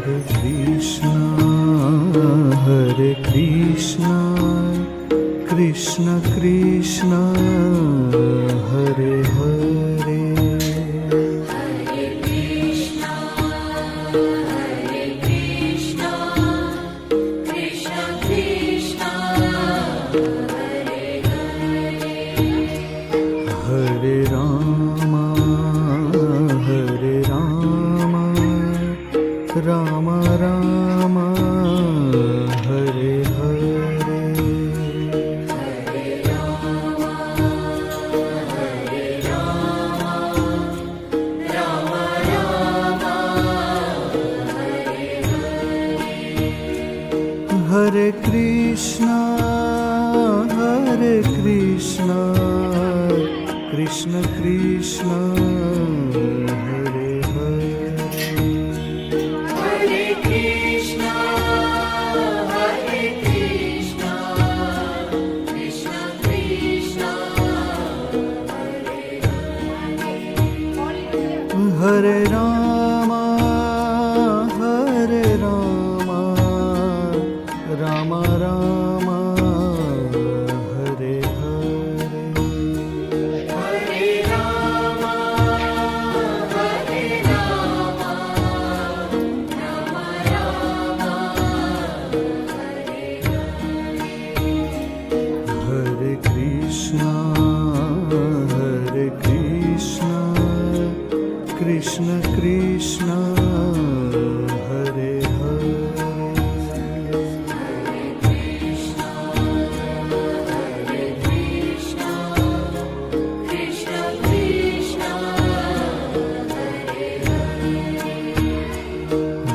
Hare Krishna, Krishna Krishna, Hare Hare, Hare Krishna, Krishna Krishna, Hare Hare. Hare Rama, Rama Rama, Hare Hare, Hare Rama, Rama Rama, Hare Hare. Hare Krishna, Krishna Krishna, Hare Hare, Hare Krishna, Krishna Krishna, Hare Hare. Hare Rama, Rama Rama, Hare Hare, Hare Rama, Rama Rama, Hare Hare Krishna, Krishna Krishna, Hare Hare, Krishna, Krishna Krishna, Hare Hare.